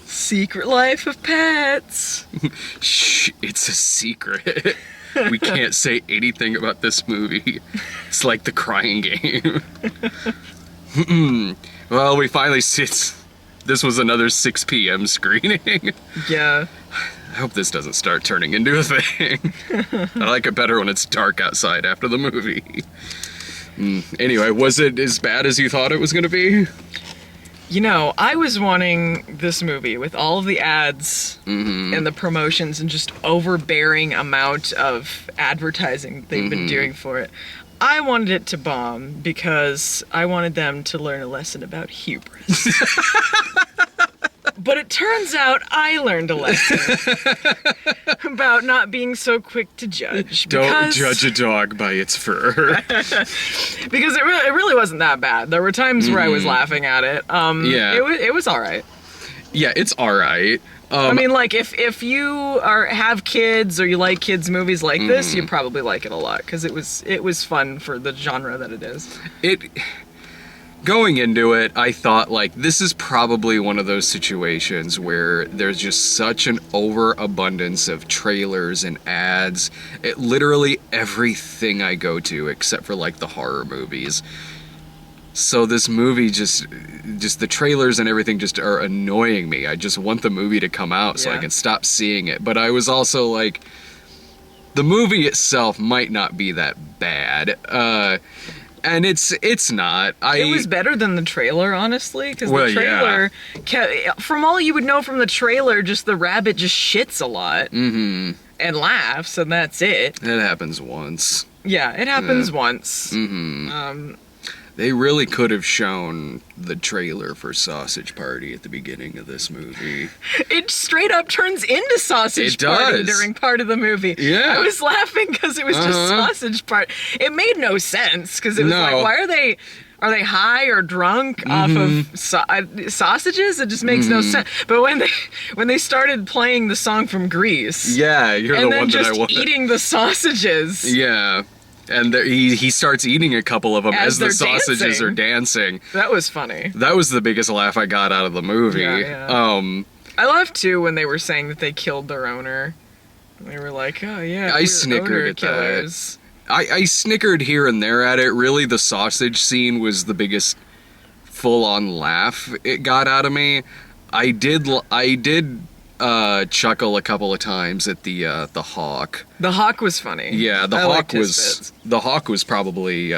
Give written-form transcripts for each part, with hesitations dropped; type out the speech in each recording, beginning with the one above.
Secret Life of Pets. Shh, it's a secret. We can't say anything about this movie. It's like The Crying Game. Well, we finally see this was another 6 p.m. screening. Yeah. I hope this doesn't start turning into a thing. I like it better when it's dark outside after the movie. Anyway, was it as bad as you thought it was going to be? You know, I was wanting this movie with all of the ads and the promotions and just overbearing amount of advertising they've been doing for it. I wanted it to bomb because I wanted them to learn a lesson about hubris. But it turns out I learned a lesson about not being so quick to judge. Don't judge a dog by its fur. Because it really wasn't that bad. There were times where I was laughing at it. Yeah. It was all right. Yeah, it's all right. I mean, like, if you have kids or you like kids' movies like this, you probably like it a lot because it was fun for the genre that it is. Going into it, I thought, like, this is probably one of those situations where there's just such an overabundance of trailers and ads. Literally everything I go to, except for, like, the horror movies. So this movie just the trailers and everything just are annoying me. I just want the movie to come out so I can stop seeing it. But I was also like, the movie itself might not be that bad. And it's not. It was better than the trailer, honestly, because the trailer, from all you would know from the trailer, just the rabbit just shits a lot and laughs, and that's it. It happens once. Yeah, it happens once. They really could have shown the trailer for Sausage Party at the beginning of this movie. It straight up turns into Sausage Party during part of the movie. Yeah. I was laughing because it was just Sausage Party. It made no sense because it was like, why are they high or drunk off of sausages? It just makes no sense. But when they started playing the song from Grease, yeah, you're the one that I want. And then just eating the sausages, yeah. And he starts eating a couple of them as the sausages are dancing. That was funny. That was the biggest laugh I got out of the movie. Yeah. I laughed too when they were saying that they killed their owner. They were like, "Oh yeah, I snickered at that. I snickered here and there at it. Really, the sausage scene was the biggest full-on laugh it got out of me. I did chuckle a couple of times at the hawk. The hawk was funny. Yeah, the hawk was probably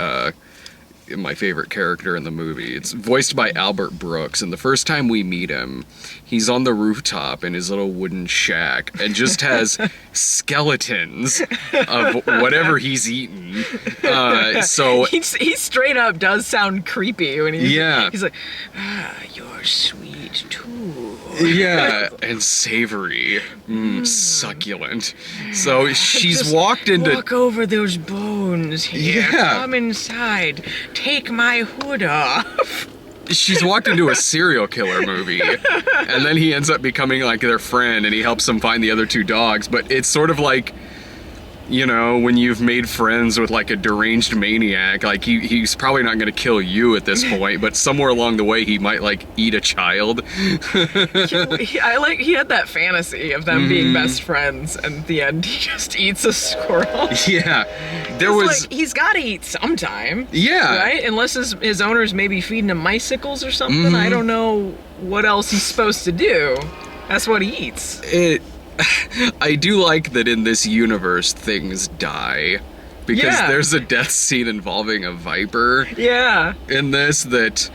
my favorite character in the movie. It's voiced by Albert Brooks, and the first time we meet him, he's on the rooftop in his little wooden shack and just has skeletons of whatever he's eaten. So he straight up does sound creepy when he's like, you're sweet too. Yeah, and savory, succulent. So she's walked walk over those bones here. Yeah. Come inside. Take my hood off. She's walked into a serial killer movie, and then he ends up becoming like their friend, and he helps them find the other two dogs. But it's sort of like, you know, when you've made friends with like a deranged maniac, like he's probably not going to kill you at this point, but somewhere along the way he might like eat a child. He had that fantasy of them being best friends, and at the end he just eats a squirrel. Yeah, he's got to eat sometime. Yeah, right. Unless his owner's maybe feeding him icicles or something. I don't know what else he's supposed to do. That's what he eats. I do like that in this universe things die, because there's a death scene involving a viper. Yeah. In this that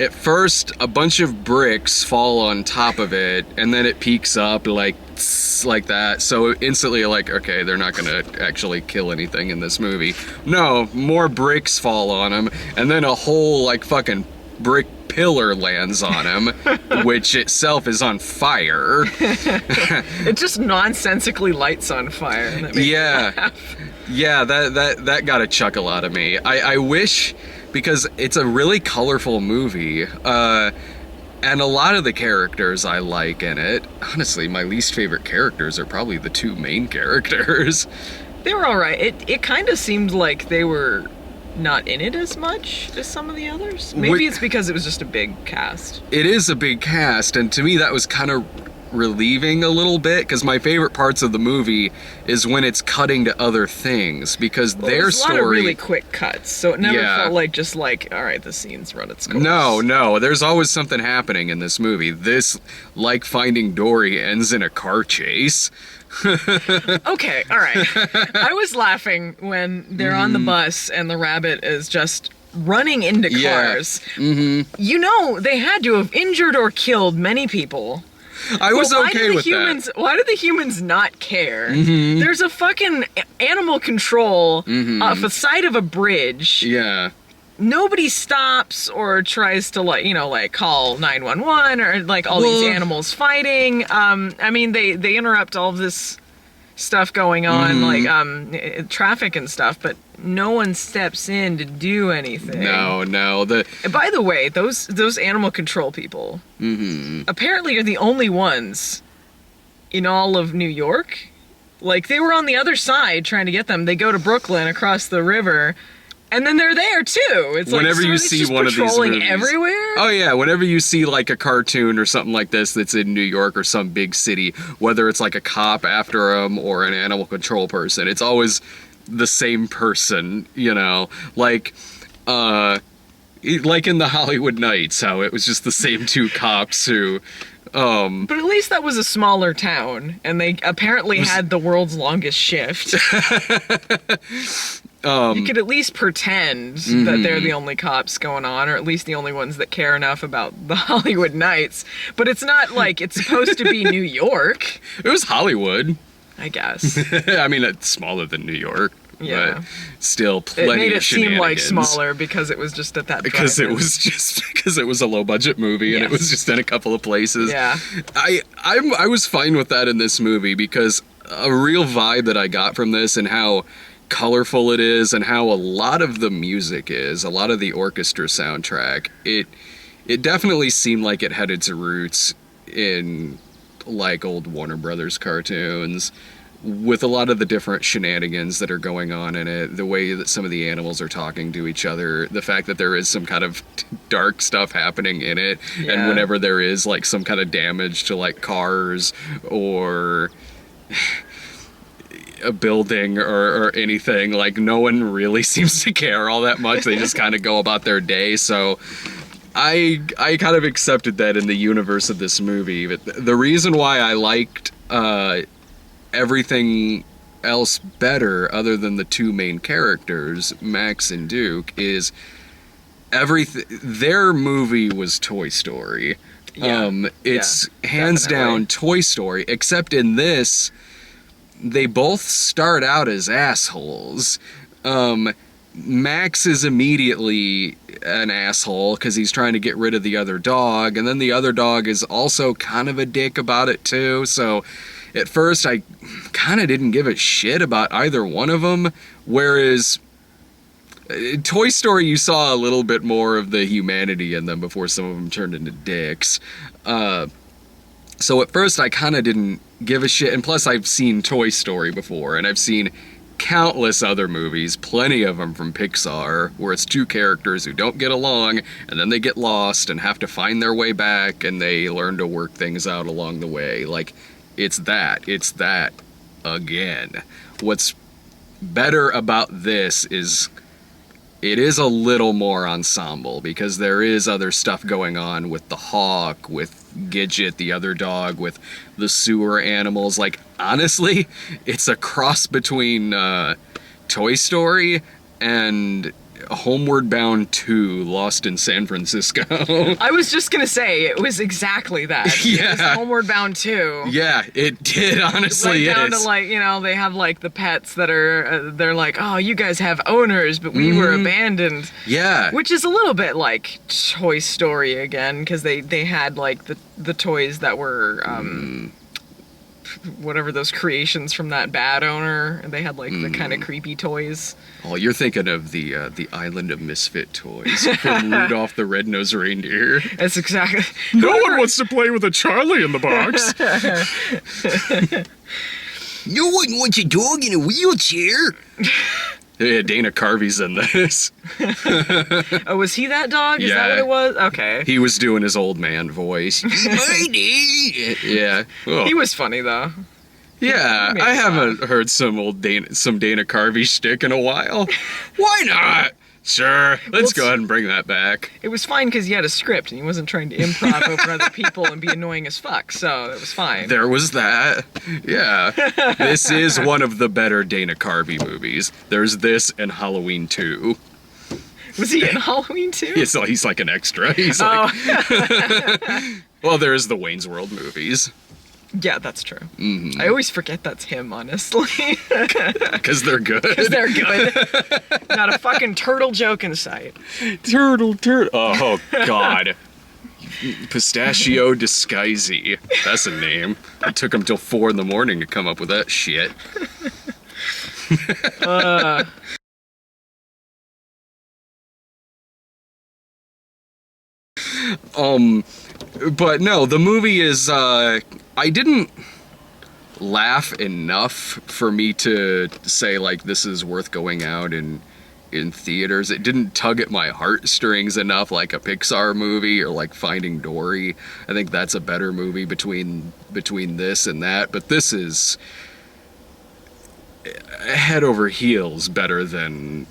at first a bunch of bricks fall on top of it, and then it peaks up like that. So instantly like, okay, they're not gonna actually kill anything in this movie. No, more bricks fall on him, and then a whole like fucking brick pillar lands on him, which itself is on fire. It just nonsensically lights on fire. And that makes me laugh. Yeah, that got a chuckle out of me. I wish, because it's a really colorful movie, and a lot of the characters I like in it. Honestly, my least favorite characters are probably the two main characters. They were all right. It kind of seemed like they were not in it as much as some of the others. Maybe it's because it was just a big cast. It is a big cast, and to me that was kind of relieving a little bit, because my favorite parts of the movie is when it's cutting to other things, because their story... a lot of really quick cuts, so it never felt like just like, all right, the scene's run its course. No, there's always something happening in this movie. This, like Finding Dory, ends in a car chase. Okay, all right. I was laughing when they're on the bus and the rabbit is just running into cars. You know, they had to have injured or killed many people. I was okay with that. Why do the humans not care? There's a fucking animal control off the side of a bridge. Yeah. Nobody stops or tries to, like, you know, like call 911 or like all these animals fighting. I mean, they interrupt all of this stuff going on, like traffic and stuff, but no one steps in to do anything. No. By the way, those animal control people apparently are the only ones in all of New York. Like, they were on the other side trying to get them. They go to Brooklyn across the river, and then they're there too. It's whenever like you see one of these movies everywhere. Oh yeah, whenever you see like a cartoon or something like this that's in New York or some big city, whether it's like a cop after them or an animal control person, it's always the same person, you know, like in the Hollywood Nights, how it was just the same two cops who but at least that was a smaller town, and they apparently had the world's longest shift. You could at least pretend that they're the only cops going on, or at least the only ones that care enough about the Hollywood Nights. But it's not like it's supposed to be New York. It was Hollywood, I guess. I mean, it's smaller than New York. Yeah. But still plenty of shenanigans. It made it seem like smaller because it was just at that because it was a low budget movie and it was just in a couple of places. Yeah. I was fine with that in this movie, because a real vibe that I got from this, and how colorful it is, and how a lot of the music is, a lot of the orchestra soundtrack, it definitely seemed like it had its roots in like old Warner Brothers cartoons, with a lot of the different shenanigans that are going on in it, the way that some of the animals are talking to each other, the fact that there is some kind of dark stuff happening in it, and whenever there is like some kind of damage to like cars or a building or anything, like no one really seems to care all that much. They just kind of go about their day. So I kind of accepted that in the universe of this movie. But the reason why I liked everything else better, other than the two main characters, Max and Duke, is their movie was Toy Story. It's hands down Toy Story, except in this, they both start out as assholes. Max is immediately an asshole because he's trying to get rid of the other dog, and then the other dog is also kind of a dick about it too. So at first I kind of didn't give a shit about either one of them, whereas Toy Story, you saw a little bit more of the humanity in them before some of them turned into dicks. So at first I kind of didn't give a shit, and plus I've seen Toy Story before, and I've seen countless other movies, plenty of them from Pixar, where it's two characters who don't get along, and then they get lost and have to find their way back, and they learn to work things out along the way. Like, it's that again. What's better about this is it is a little more ensemble, because there is other stuff going on with the hawk, with Gidget, the other dog, with the sewer animals. Like, honestly, it's a cross between Toy Story and Homeward Bound 2, Lost in San Francisco. I was just gonna say, it was exactly that. Yeah. It was Homeward Bound 2. Yeah, it did, honestly. Right down to, like, you know, they have, like, the pets that are, they're like, oh, you guys have owners, but we were abandoned. Yeah. Which is a little bit like Toy Story again, because they had, like, the toys that were, whatever those creations from that bad owner, and they had like the kind of creepy toys. Oh, you're thinking of the Island of Misfit Toys from Rudolph the Red-Nosed Reindeer. That's exactly. No one wants to play with a Charlie in the box. No one wants a dog in a wheelchair. Yeah, Dana Carvey's in this. Oh, was he that dog? Is that what it was? Okay. He was doing his old man voice. Lady! Yeah. Oh. He was funny, though. Yeah, I haven't heard some Dana Carvey shtick in a while. Why not? Sure, let's go ahead and bring that back. It was fine because he had a script and he wasn't trying to improv over other people and be annoying as fuck, so it was fine. There was that. Yeah. This is one of the better Dana Carvey movies. There's this and Halloween 2. Was he in Halloween 2? He's like an extra. He's like... Well, there's the Wayne's World movies. Yeah, that's true. Mm-hmm. I always forget that's him, honestly. Because they're good. Because they're good. Not a fucking turtle joke in sight. Turtle. Oh, God. Pistachio Disguisey. That's a name. It took him till 4 a.m. to come up with that shit. But no, the movie is, I didn't laugh enough for me to say, like, this is worth going out in theaters. It didn't tug at my heartstrings enough like a Pixar movie or like Finding Dory. I think that's a better movie between this and that, but this is head over heels better than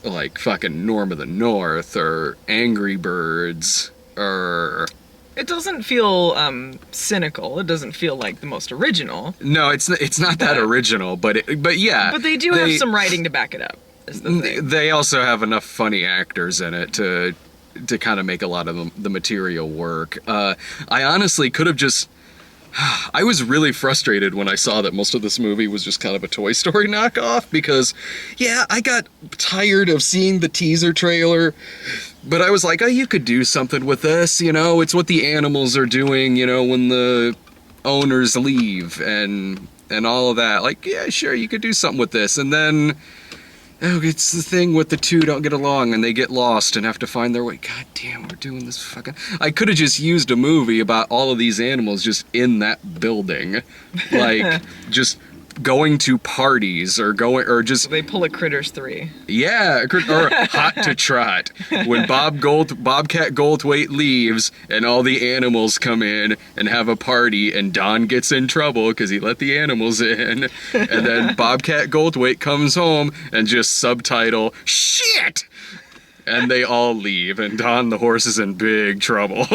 like fucking Norm of the North or Angry Birds or... It doesn't feel cynical. It doesn't feel like the most original. No, it's not that original, but yeah. But they do have some writing to back it up. Is the thing. They also have enough funny actors in it to kind of make a lot of the material work. I honestly could have just... I was really frustrated when I saw that most of this movie was just kind of a Toy Story knockoff because, yeah, I got tired of seeing the teaser trailer, but I was like, oh, you could do something with this, you know? It's what the animals are doing, you know, when the owners leave and all of that. Like, yeah, sure, you could do something with this. And then... oh, it's the thing with the two don't get along and they get lost and have to find their way. God damn, we're doing this fucking... I could have just used a movie about all of these animals just in that building. Like, just going to parties or just... They pull a Critters 3. Yeah, or Hot to Trot. When Bobcat Goldthwait leaves and all the animals come in and have a party and Don gets in trouble because he let the animals in. And then Bobcat Goldthwait comes home and just subtitle, shit! And they all leave and Don the horse is in big trouble.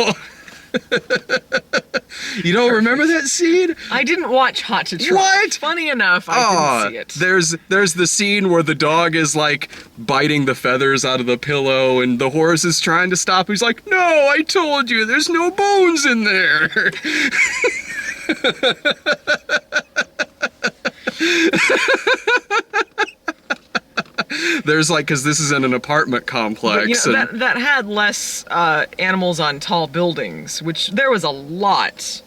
You don't remember that scene? I didn't watch Hot to Trot. What? Funny enough, I didn't see it. There's the scene where the dog is like biting the feathers out of the pillow and the horse is trying to stop. He's like, no, I told you, there's no bones in there. There's like, because this is in an apartment complex. But, you know, that had less animals on tall buildings, which there was a lot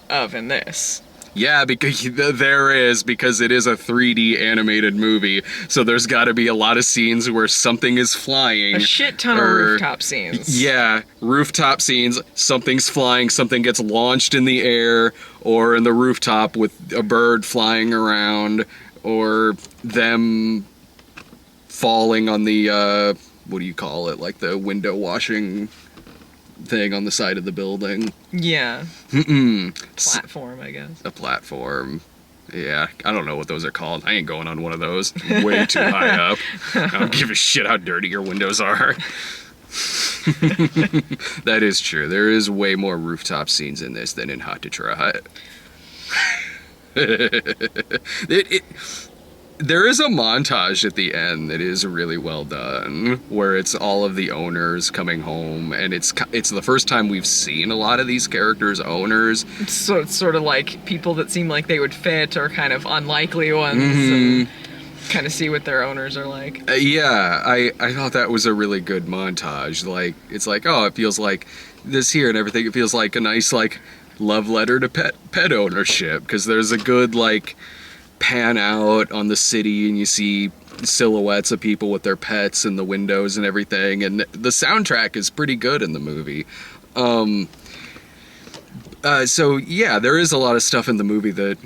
of in this. Yeah, because it is a 3D animated movie, so there's got to be a lot of scenes where something is flying. A shit ton of rooftop scenes. Yeah, rooftop scenes, something's flying, something gets launched in the air, or in the rooftop with a bird flying around, or them... falling on the, what do you call it? Like the window washing thing on the side of the building. Yeah. Platform, I guess. A platform. Yeah, I don't know what those are called. I ain't going on one of those. Way too high up. I don't give a shit how dirty your windows are. That is true. There is way more rooftop scenes in this than in Hot to Trot. There is a montage at the end that is really well done, where it's all of the owners coming home, and it's the first time we've seen a lot of these characters' owners. So it's sort of like people that seem like they would fit, or kind of unlikely ones, and kind of see what their owners are like. Yeah, I thought that was a really good montage. Like, it's like, oh, it feels like this here and everything. It feels like a nice, like, love letter to pet ownership, because there's a good, like... pan out on the city and you see silhouettes of people with their pets in the windows and everything, and the soundtrack is pretty good in the movie. So yeah, there is a lot of stuff in the movie that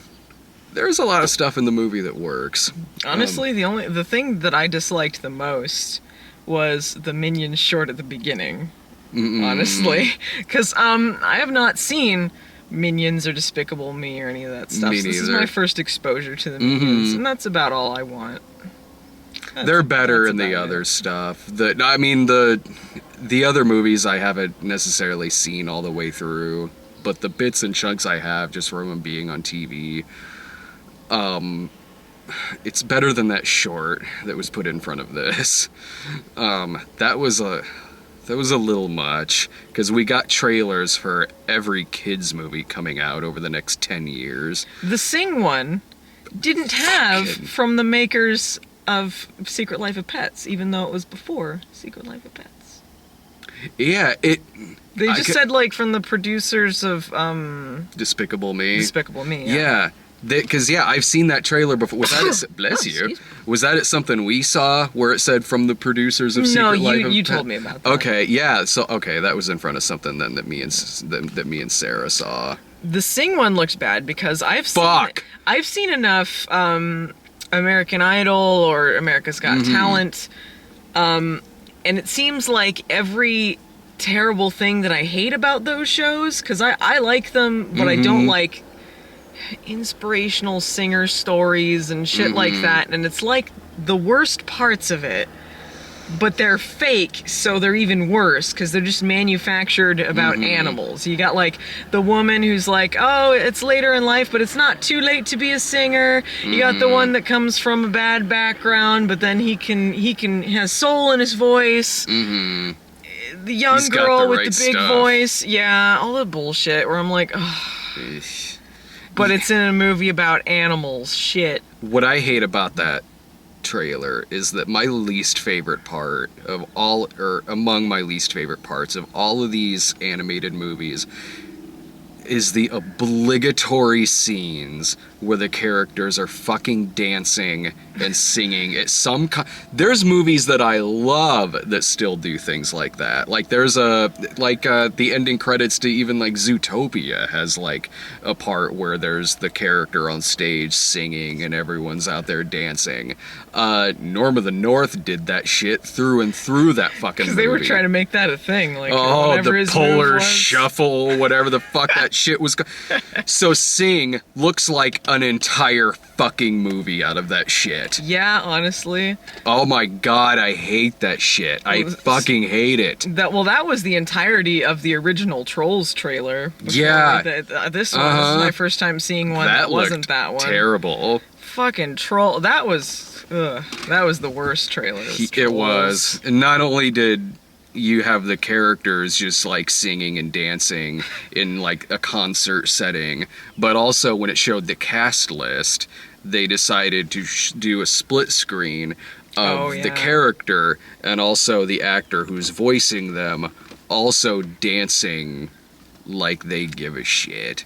there's a lot of stuff in the movie that works. Honestly, the thing that I disliked the most was the Minions short at the beginning. Honestly, because I have not seen Minions or Despicable Me or any of that stuff. So this is my first exposure to the Minions, and that's about all I want. They're better in the other stuff. The other movies I haven't necessarily seen all the way through, but the bits and chunks I have just from them being on TV, it's better than that short that was put in front of this. That was a little much, because we got trailers for every kids movie coming out over the next 10 years. The Sing one didn't have from the makers of Secret Life of Pets, even though it was before Secret Life of Pets. Yeah, They just said, like, from the producers of Despicable Me. Despicable Me, yeah. Because, I've seen that trailer before. Was that bless you. Was that something we saw where it said from the producers of Secret Life of Pets? No, you told me about that. Okay, yeah. So, that was in front of something then that me and Sarah saw. The Sing one looks bad because I've seen enough American Idol or America's Got Talent, and it seems like every terrible thing that I hate about those shows, because I like them, but I don't like inspirational singer stories and shit like that, and it's like the worst parts of it, but they're fake, so they're even worse because they're just manufactured about animals. You got like the woman who's like, oh, it's later in life, but it's not too late to be a singer. You got the one that comes from a bad background, but then he has soul in his voice. The young girl with the big voice. Yeah, all the bullshit where I'm like, oh. But it's in a movie about animals. Shit. What I hate about that trailer is that my least favorite part of all, or among my least favorite parts of all of these animated movies, is the obligatory scenes where the characters are fucking dancing and singing at there's movies that I love that still do things like that. Like there's the ending credits to even like Zootopia has like a part where there's the character on stage singing and everyone's out there dancing. Norm of the North did that shit through and through that fucking movie. They were trying to make that a thing. Like, the Polar Shuffle, whatever the fuck that shit was. So Sing looks like an entire fucking movie out of that shit. Yeah, honestly. Oh my god, I hate that shit. I fucking hate it. That was the entirety of the original Trolls trailer. Yeah. This one was my first time seeing one that wasn't that one. Terrible. Fucking Troll. That was the worst trailer. It was. And not only did you have the characters just like singing and dancing in like a concert setting, but also when it showed the cast list, they decided to do a split screen of the character and also the actor who's voicing them also dancing like they give a shit.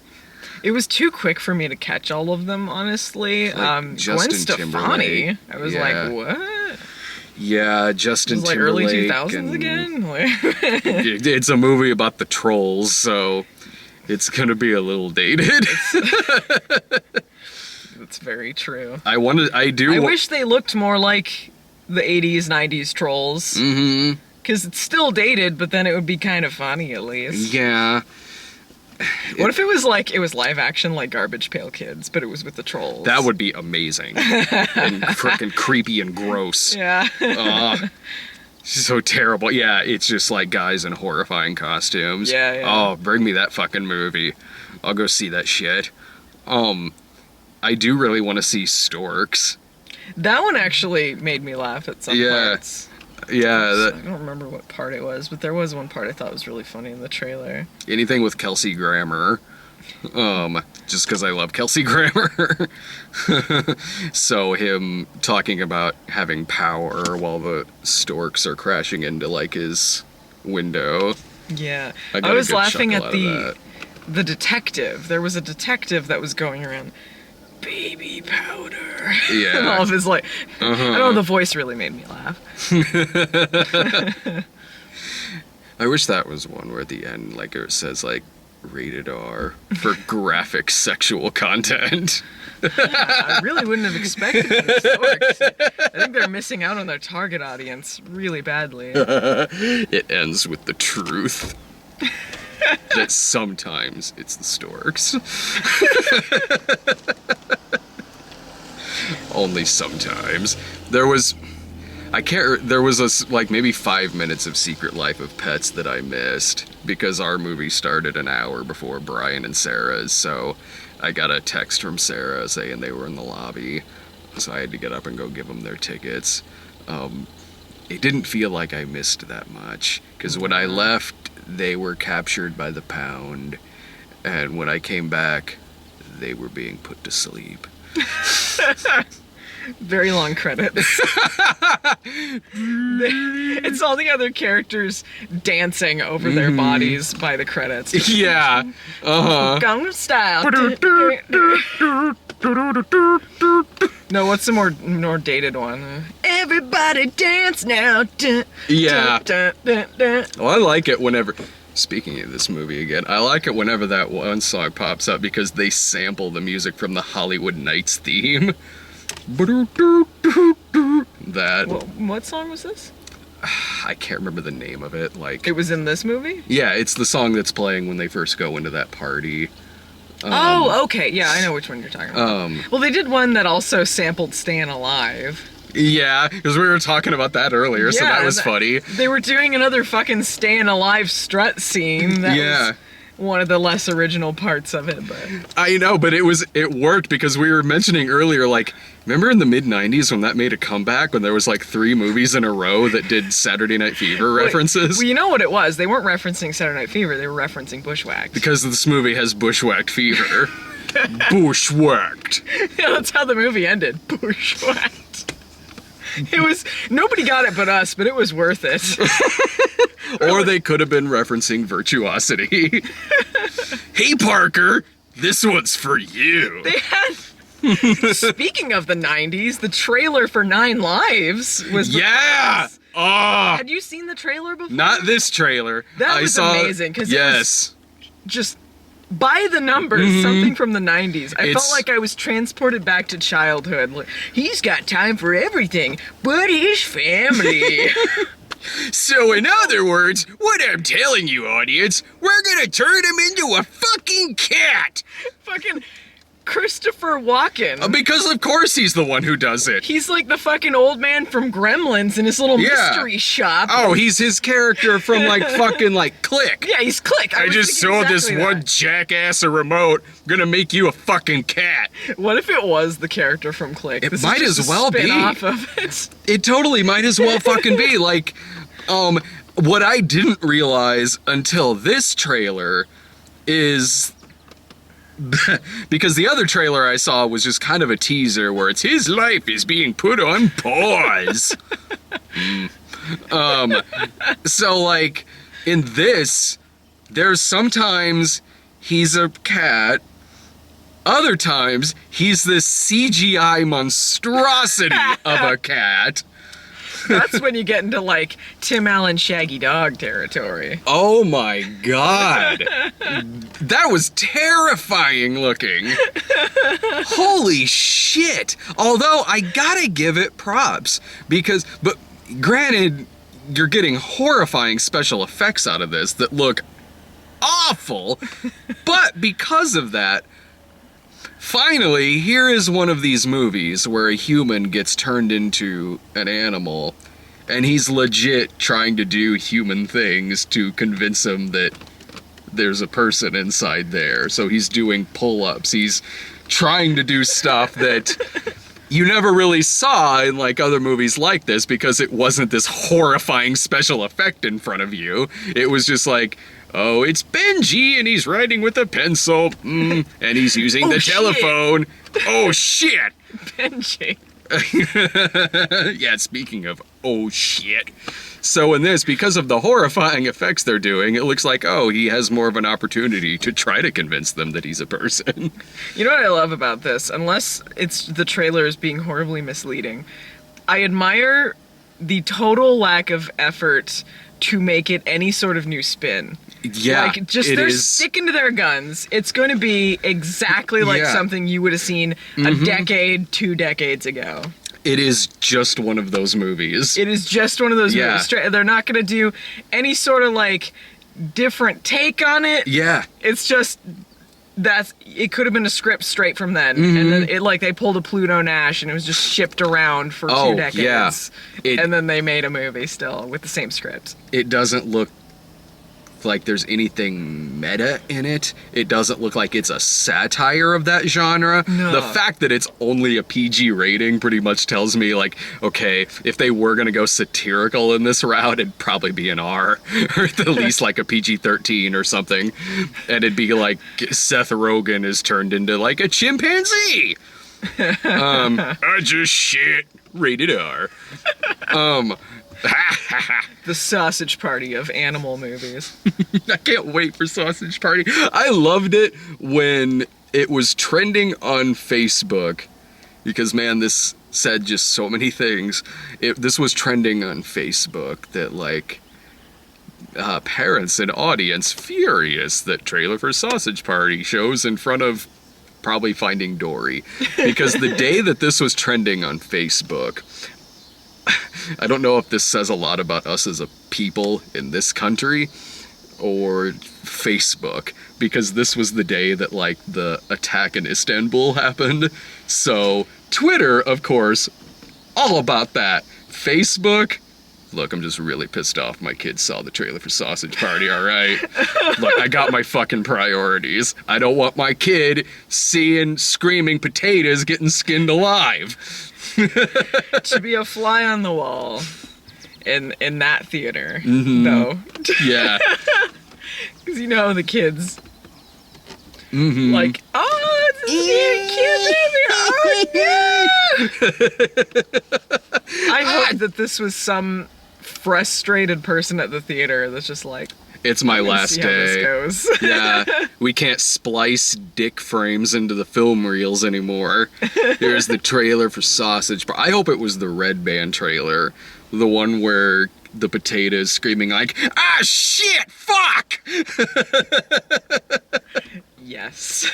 It was too quick for me to catch all of them, honestly. Like Gwen Stefani, I was like, what? Yeah, Justin Timberlake. Like early 2000s again? It's a movie about the trolls, so it's gonna be a little dated. That's very true. I wish they looked more like the 80s, 90s trolls. Mm-hmm. Because it's still dated, but then it would be kind of funny at least. Yeah. What if it was live action like Garbage Pail Kids, but it was with the trolls? That would be amazing. And freaking creepy and gross. Yeah. So terrible. Yeah, it's just like guys in horrifying costumes. Yeah. Oh, bring me that fucking movie. I'll go see that shit. I do really want to see Storks. That one actually made me laugh at some parts. Yeah, I don't remember what part it was, but there was one part I thought was really funny in the trailer. Anything with Kelsey Grammer. Just because I love Kelsey Grammer. So him talking about having power while the storks are crashing into like his window. Yeah. I was laughing at the detective. There was a detective that was going around. Baby powder. Yeah. And all of his like, I don't know, the voice really made me laugh. I wish that was one where at the end, like it says like, rated R for graphic sexual content. I really wouldn't have expected it. Storks. I think they're missing out on their target audience really badly. It ends with the truth that sometimes it's the storks. Only sometimes. There was like maybe 5 minutes of Secret Life of Pets that I missed because our movie started an hour before Brian and Sarah's, so I got a text from Sarah saying they were in the lobby, so I had to get up and go give them their tickets. It didn't feel like I missed that much, because when I left, they were captured by the Pound, and when I came back, they were being put to sleep. Very long credits. It's all the other characters dancing over their bodies by the credits. Yeah. Gangnam Style. No, what's the more dated one? Everybody dance now. Yeah. Well, I like it whenever... Speaking of this movie again, I like it whenever that one song pops up because they sample the music from the Hollywood Nights theme. That. Well, what song was this? I can't remember the name of it. Like, it was in this movie? Yeah, it's the song that's playing when they first go into that party. Oh, okay. Yeah, I know which one you're talking about. Well, they did one that also sampled Stayin' Alive. Yeah, because we were talking about that earlier, so that was funny. They were doing another fucking Stayin' Alive strut scene. That was one of the less original parts of it, but... I know, but it worked because we were mentioning earlier, like, remember in the mid-90s when that made a comeback, when there was like 3 movies in a row that did Saturday Night Fever references? Well, you know what it was? They weren't referencing Saturday Night Fever, they were referencing Bushwhacked. Because this movie has Bushwhacked fever. Bushwhacked. Yeah, that's how the movie ended. Bushwhacked. It was... Nobody got it but us, but it was worth it. Or they could have been referencing Virtuosity. Hey, Parker, this one's for you. They had... Speaking of the 90s, the trailer for 9 Lives was... Yeah! Oh! Had you seen the trailer before? Not this trailer. That was amazing, because it was just... By the numbers, something from the 90s. I felt like I was transported back to childhood. Like, he's got time for everything, but his family. So in other words, what I'm telling you, audience, we're gonna turn him into a fucking cat. Fucking Christopher Walken. Because of course he's the one who does it. He's like the fucking old man from Gremlins in his little mystery shop. Oh, he's his character from like fucking like Click. Yeah, he's Click. I just sold this one jackass a remote. I'm gonna make you a fucking cat. What if it was the character from Click? It might as well be. Off of it. It totally might as well fucking be. Like, what I didn't realize until this trailer is... because the other trailer I saw was just kind of a teaser where it's his life is being put on pause. So like in this, there's sometimes he's a cat, other times he's this CGI monstrosity of a cat. That's when you get into like Tim Allen Shaggy Dog territory. Oh my god. That was terrifying looking. Holy shit. Although I gotta give it props because, but granted, you're getting horrifying special effects out of this that look awful, but because of that, finally, here is one of these movies where a human gets turned into an animal, and he's legit trying to do human things to convince him that there's a person inside there. So he's doing pull-ups, he's trying to do stuff that you never really saw in like other movies like this because it wasn't this horrifying special effect in front of you. It was just like, oh, it's Benji, and he's writing with a pencil, and he's using the telephone. Oh, shit! Benji. Yeah, speaking of oh, shit. So in this, because of the horrifying effects they're doing, it looks like, oh, he has more of an opportunity to try to convince them that he's a person. You know what I love about this? Unless it's the trailer is being horribly misleading, I admire the total lack of effort to make it any sort of new spin. Yeah, like they're sticking to their guns. It's going to be exactly like something you would have seen a decade, 2 decades ago. It is just one of those movies. It is just one of those movies. They're not going to do any sort of like different take on it. Yeah. It's just it could have been a script straight from then, and then they pulled a Pluto Nash and it was just shipped around for 2 decades. And then they made a movie still with the same script. It doesn't look like there's anything meta in it. It doesn't look like it's a satire of that genre. No. The fact that it's only a PG rating pretty much tells me, like, okay, if they were gonna go satirical in this route, it'd probably be an R, or at the least like a PG-13 or something. And it'd be like Seth Rogen is turned into like a chimpanzee. I just shit. Rated R. The Sausage Party of animal movies. I can't wait for Sausage Party. I loved it when it was trending on Facebook because, man, this said just so many things. This was trending on Facebook that, like, parents and audience furious that trailer for Sausage Party shows in front of probably Finding Dory. Because the day that this was trending on Facebook, I don't know if this says a lot about us as a people in this country or Facebook, because this was the day that, like, the attack in Istanbul happened. So Twitter, of course, all about that. Facebook, look, I'm just really pissed off my kids saw the trailer for Sausage Party, all right? Look, I got my fucking priorities. I don't want my kid seeing screaming potatoes getting skinned alive. To be a fly on the wall in that theater, though. Yeah. Because you know the kids, like, oh, it's a cute baby. Oh, yeah. I hope that this was some frustrated person at the theater that's just like, it's my last day. How this goes. Yeah, we can't splice dick frames into the film reels anymore. Here's the trailer for Sausage Party. I hope it was the Red Band trailer, the one where the potatoes screaming like, ah, shit, fuck! Yes.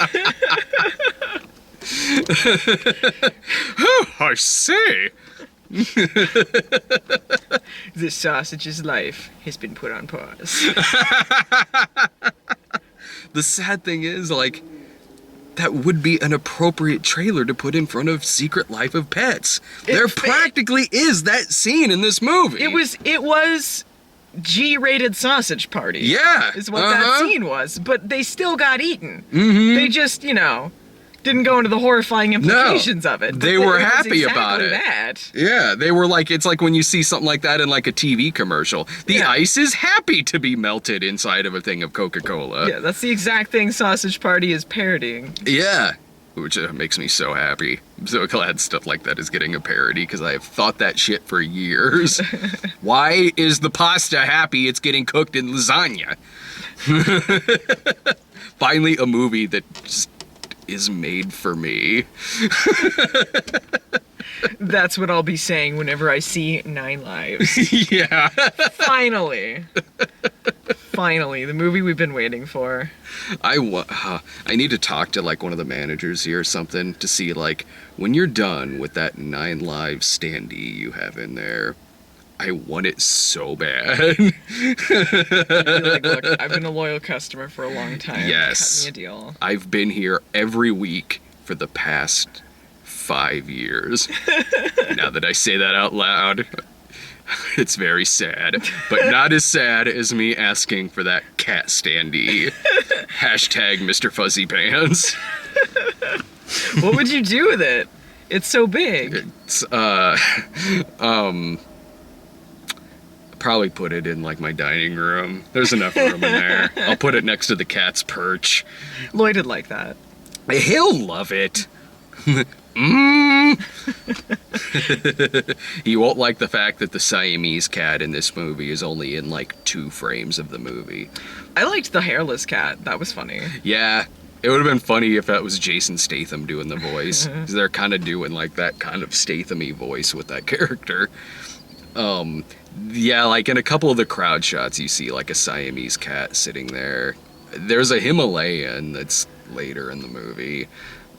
Oh, I see. The sausage's life has been put on pause. The sad thing is, like, that would be an appropriate trailer to put in front of Secret Life of Pets. There practically is that scene in this movie. It was G-rated Sausage Party. Yeah. Is what that scene was. But they still got eaten. They just, didn't go into the horrifying implications of it. They were happy about it. That. Yeah, they were like, it's like when you see something like that in like a TV commercial. The ice is happy to be melted inside of a thing of Coca-Cola. Yeah, that's the exact thing Sausage Party is parodying. Yeah, which makes me so happy. I'm so glad stuff like that is getting a parody because I have thought that shit for years. Why is the pasta happy it's getting cooked in lasagna? Finally, a movie that just is made for me. That's what I'll be saying whenever I see 9 Lives. Yeah. Finally, the movie we've been waiting for. I need to talk to like one of the managers here or something to see, like, when you're done with that 9 Lives standee you have in there, I want it so bad. You're like, look, I've been a loyal customer for a long time. Yes. Cut me a deal. I've been here every week for the past 5 years. Now that I say that out loud, it's very sad. But not as sad as me asking for that cat standee. Hashtag Mr. Fuzzy Pants. What would you do with it? It's so big. It's, probably put it in like my dining room. There's enough room in there. I'll put it next to the cat's perch. Lloyd would like that. He'll love it. He won't like the fact that the Siamese cat in this movie is only in like 2 frames of the movie. I liked the hairless cat. That was funny. Yeah. It would have been funny if that was Jason Statham doing the voice. Because they're kind of doing like that kind of Statham-y voice with that character. Yeah, like in a couple of the crowd shots, you see like a Siamese cat sitting there. There's a Himalayan that's later in the movie.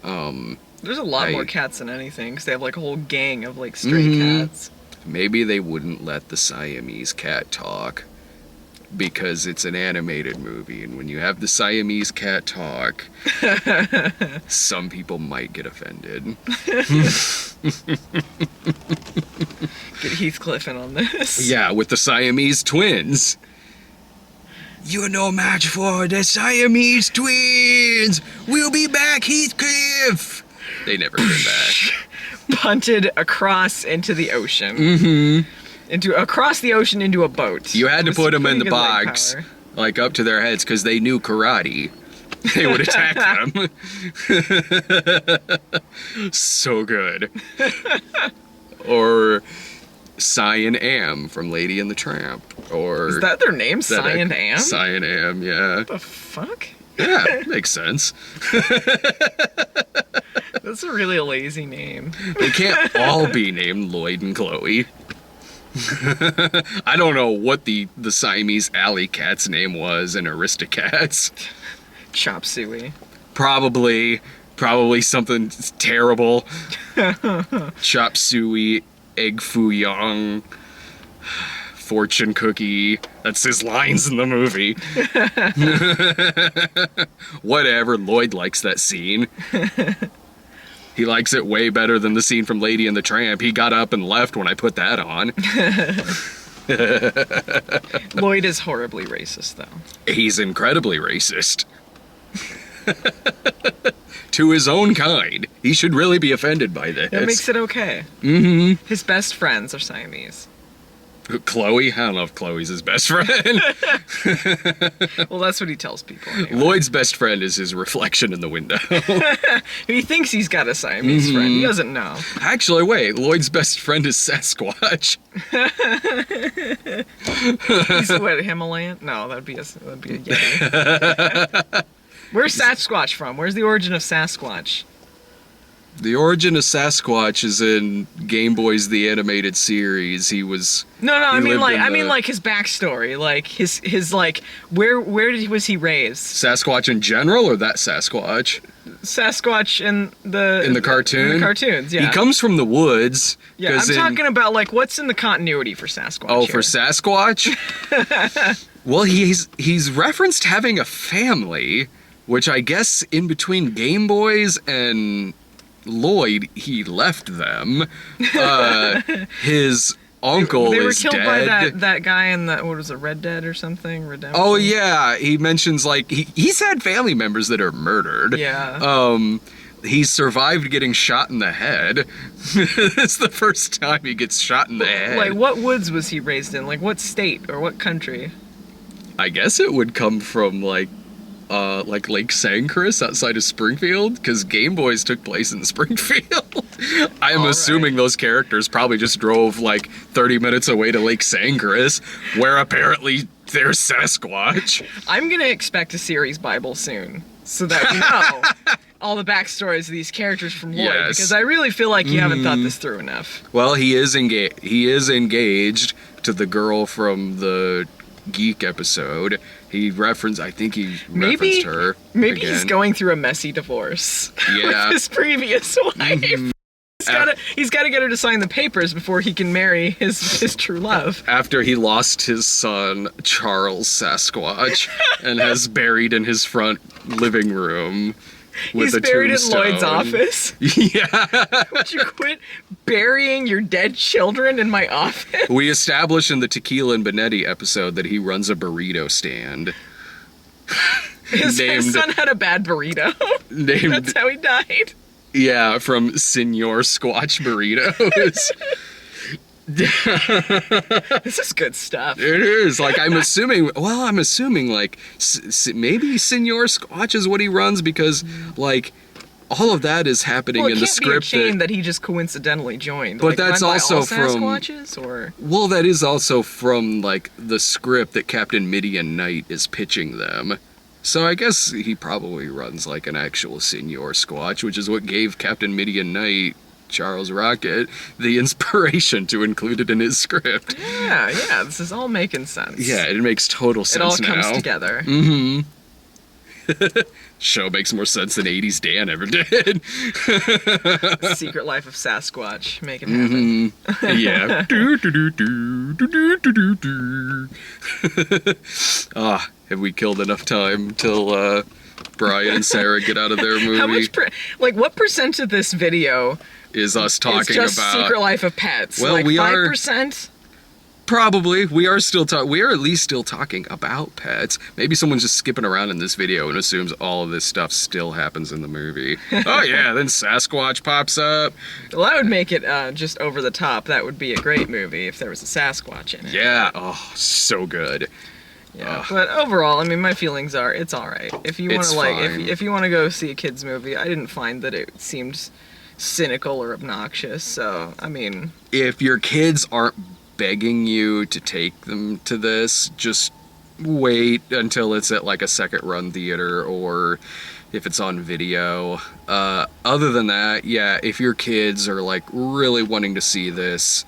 There's a lot more cats than anything, because they have like a whole gang of like stray cats. Maybe they wouldn't let the Siamese cat talk because it's an animated movie, and when you have the Siamese cat talk, some people might get offended. Get Heathcliff in on this. Yeah, with the Siamese twins. You're no match for the Siamese twins. We'll be back, Heathcliff. They never came back. Punted across into the ocean. Across the ocean into a boat. You had to put them in the box, like up to their heads, because they knew karate. They would attack them. So good. Or Cyan Am from Lady and the Tramp. Or is that their name? Cyan Am? Cyan Am, yeah. What the fuck? Yeah, makes sense. That's a really lazy name. They can't all be named Lloyd and Chloe. I don't know what the Siamese alley cat's name was in Aristocats. Chop Suey. Probably something terrible. Chop Suey, Egg Foo Young, Fortune Cookie. That's his lines in the movie. Whatever, Lloyd likes that scene. He likes it way better than the scene from Lady and the Tramp. He got up and left when I put that on. Lloyd is horribly racist, though. He's incredibly racist. To his own kind. He should really be offended by this. That makes it okay. Mm-hmm. His best friends are Siamese. Chloe? I don't know if Chloe's his best friend. Well, that's what he tells people anyway. Lloyd's best friend is his reflection in the window. He thinks he's got a Siamese friend. He doesn't know. Actually, wait. Lloyd's best friend is Sasquatch. He's what, Himalayan? No, that'd be a Yeti. Where's Sasquatch from? Where's the origin of Sasquatch? The origin of Sasquatch is in Game Boy's The Animated Series. He was I mean like his backstory, like his like where was he raised? Sasquatch in general, or that Sasquatch? Sasquatch in the cartoon. In the cartoons, yeah. He comes from the woods. Yeah, I'm talking about like what's in the continuity for Sasquatch. Oh, here? For Sasquatch? Well, he's referenced having a family, which I guess in between Game Boys and Lloyd, he left them. His uncle is dead. They were killed by that guy in the, what was it, Red Dead or something? Redemption? Oh yeah, he mentions like he's had family members that are murdered. Yeah. He survived getting shot in the head. It's the first time he gets shot in the head. Like, what woods was he raised in? Like, what state or what country? I guess it would come from like Lake San Chris outside of Springfield, because Game Boys took place in Springfield. I'm assuming those characters probably just drove like 30 minutes away to Lake San Chris, where apparently there's Sasquatch. I'm gonna expect a series Bible soon, so that we know all the backstories of these characters from Lloyd, because I really feel like you haven't thought this through enough. Well, he is engaged to the girl from the Geek episode. I think he referenced her. Maybe again. He's going through a messy divorce with his previous wife. He's got to get her to sign the papers before he can marry his true love. After he lost his son, Charles Sasquatch, and has buried in his front living room with a tombstone. He's buried in Lloyd's office? Yeah. Would you quit burying your dead children in my office? We established in the Tequila and Benetti episode that he runs a burrito stand. His son had a bad burrito. That's how he died. Yeah, from Senor Squatch Burritos. This is good stuff. It is. Like, I'm assuming like maybe Senor Squatch is what he runs, because like all of that is happening in the script. Be a chain that he just coincidentally joined. But like, that's also from Sasquatches, or? Well, that is also from like the script that Captain Midian Knight is pitching them. So I guess he probably runs like an actual Senor Squatch, which is what gave Captain Midian Knight Charles Rocket the inspiration to include it in his script. Yeah, this is all making sense. Yeah, it makes total sense now. It all comes together. Mm-hmm. Show makes more sense than 80s Dan ever did. Secret Life of Sasquatch. Make it happen. Mm-hmm. Yeah. Have we killed enough time till Brian and Sarah get out of their movie? How much what percent of this video is us talking just about Secret Life of Pets? Well, we 5%? Probably. We are at least still talking about pets. Maybe someone's just skipping around in this video and assumes all of this stuff still happens in the movie. Oh yeah, then Sasquatch pops up. Well, that would make it just over the top. That would be a great movie if there was a Sasquatch in it. Yeah. Oh, so good. Yeah, but overall, I mean, my feelings are it's all right. If you want to if you want to go see a kids movie, I didn't find that it seemed cynical or obnoxious. So, I mean, if your kids aren't begging you to take them to this, just wait until it's at like a second run theater or if it's on video. Other than that, yeah, if your kids are like really wanting to see this,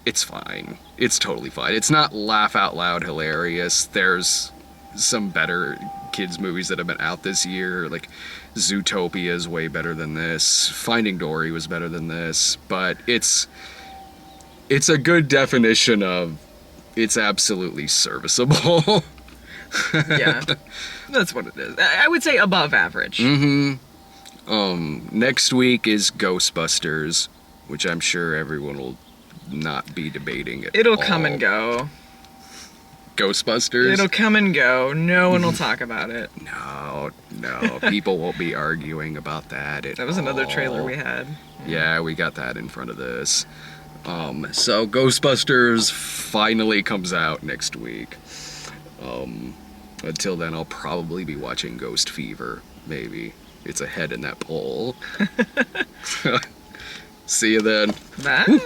it's fine. It's totally fine. It's not laugh out loud hilarious. There's some better kids movies that have been out this year, like Zootopia is way better than this. Finding Dory was better than this, but it's a good definition of it's absolutely serviceable. Yeah, that's what it is. I would say above average. Mm-hmm. Next week is Ghostbusters, which I'm sure everyone will not be debating at It'll all. come and go. Ghostbusters? It'll come and go. No one will talk about it. No. People won't be arguing about that at all. That was another trailer we had. Yeah, we got that in front of this. So Ghostbusters finally comes out next week. Until then, I'll probably be watching Ghost Fever, maybe. It's ahead in that poll. See you then. Bye.